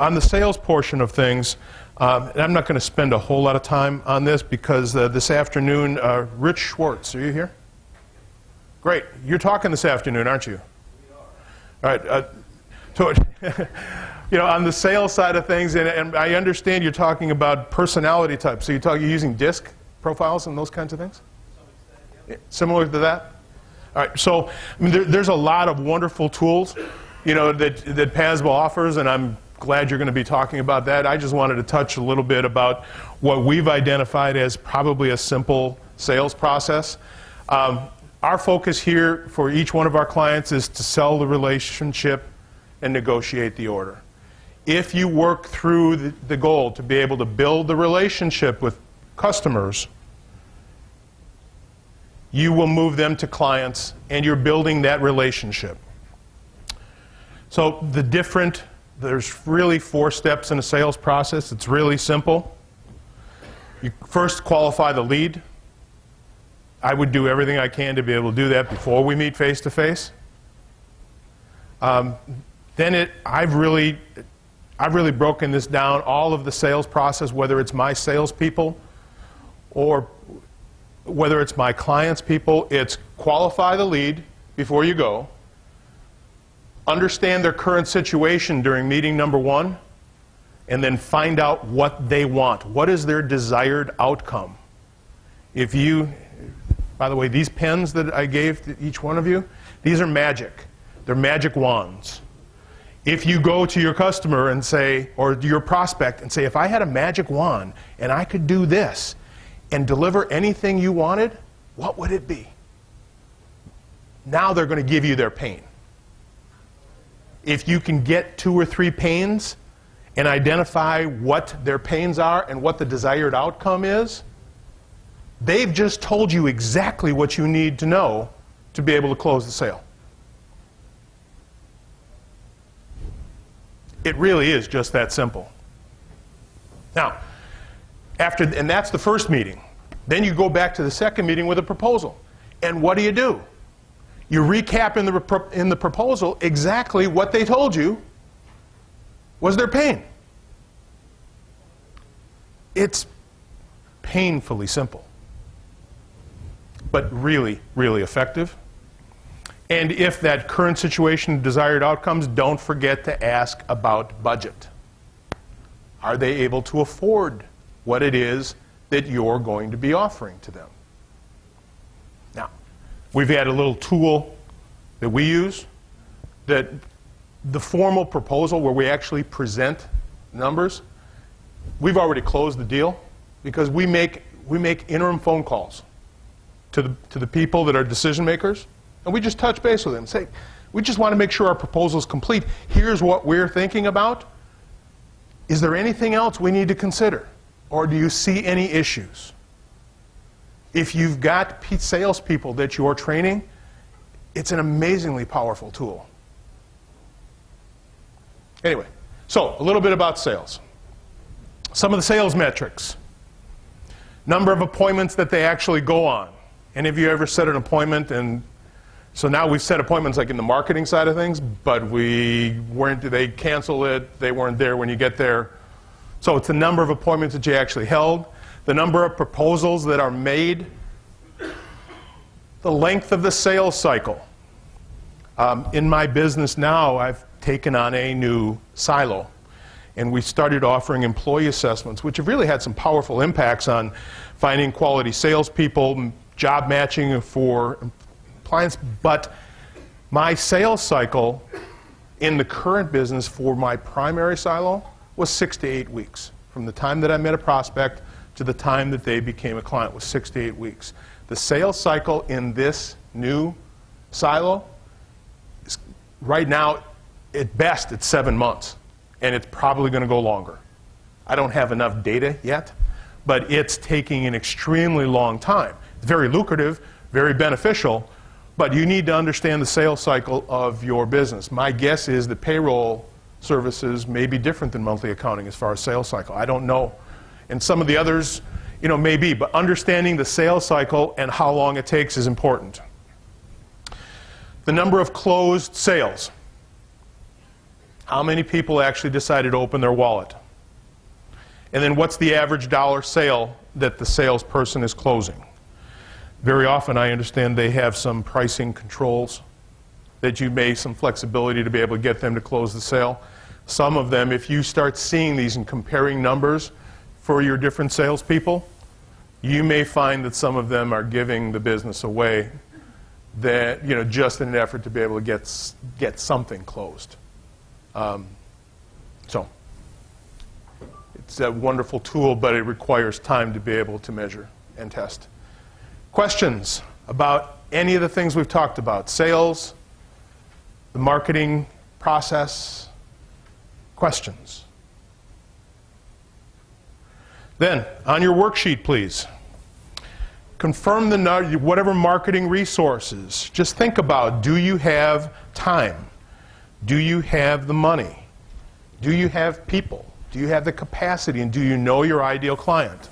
on the sales portion of things, and I'm not going to spend a whole lot of time on this because this afternoon, Rich Schwartz, are you here? Great. You're talking this afternoon, aren't you? We are. All right. So, you know, on the sales side of things, and I understand you're talking about personality types. So you're using DISC profiles and those kinds of things? Yeah. Similar to that? All right. So I mean, there's a lot of wonderful tools, you know, that PASBO offers, and I'm glad you're going to be talking about that. I just wanted to touch a little bit about what we've identified as probably a simple sales process. Our focus here for each one of our clients is to sell the relationship and negotiate the order. If you work through the goal to be able to build the relationship with customers, you will move them to clients, and you're building that relationship. So there's really 4 steps in a sales process. It's really simple. You first qualify the lead. I would do everything I can to be able to do that before we meet face to face. Then I've really broken this down, all of the sales process, whether it's my salespeople or whether it's my clients' people. It's qualify the lead before you go, understand their current situation during meeting number 1, and then find out what they want. What is their desired outcome? By the way, these pens that I gave to each one of you, these are magic. They're magic wands. If you go to your customer and say, or your prospect, and say, if I had a magic wand and I could do this and deliver anything you wanted, what would it be? Now they're going to give you their pain. If you can get 2 or 3 pains and identify what their pains are and what the desired outcome is, they've just told you exactly what you need to know to be able to close the sale. It really is just that simple. Now, and that's the first meeting. Then you go back to the second meeting with a proposal. And what do? You recap in the proposal exactly what they told you was their pain. It's painfully simple, but really, really effective. And if that current situation, desired outcomes, don't forget to ask about budget. Are they able to afford what it is that you're going to be offering to them? Now, we've had a little tool that we use, that the formal proposal where we actually present numbers, we've already closed the deal because we make interim phone calls to the people that are decision makers, and we just touch base with them. Say, we just want to make sure our proposal is complete. Here's what we're thinking about. Is there anything else we need to consider? Or do you see any issues? If you've got salespeople that you're training, it's an amazingly powerful tool. Anyway, so a little bit about sales. Some of the sales metrics. Number of appointments that they actually go on. Any of you ever set an appointment? And so now we've set appointments like in the marketing side of things, but they cancel it, they weren't there when you get there. So it's the number of appointments that you actually held, the number of proposals that are made, the length of the sales cycle. In my business now, I've taken on a new silo, and we started offering employee assessments, which have really had some powerful impacts on finding quality salespeople, job matching for clients. But my sales cycle in the current business for my primary silo was 6 to 8 weeks. From the time that I met a prospect to the time that they became a client was 6 to 8 weeks. The sales cycle in this new silo is right now, at best, it's 7 months. And it's probably going to go longer. I don't have enough data yet, but it's taking an extremely long time. It's very lucrative, very beneficial, but you need to understand the sales cycle of your business. My guess is that payroll services may be different than monthly accounting as far as sales cycle. I don't know. And some of the others, may be, but understanding the sales cycle and how long it takes is important. The number of closed sales. How many people actually decided to open their wallet? And then what's the average dollar sale that the salesperson is closing? Very often, I understand they have some pricing controls that you may, some flexibility to be able to get them to close the sale. Some of them, if you start seeing these and comparing numbers for your different salespeople, you may find that some of them are giving the business away that, you know, just in an effort to be able to get something closed. So it's a wonderful tool, but it requires time to be able to measure and test. Questions about any of the things we've talked about? Sales, the marketing process? Questions? Then, on your worksheet, please, confirm whatever marketing resources. Just think about, do you have time? Do you have the money? Do you have people? Do you have the capacity? And do you know your ideal client?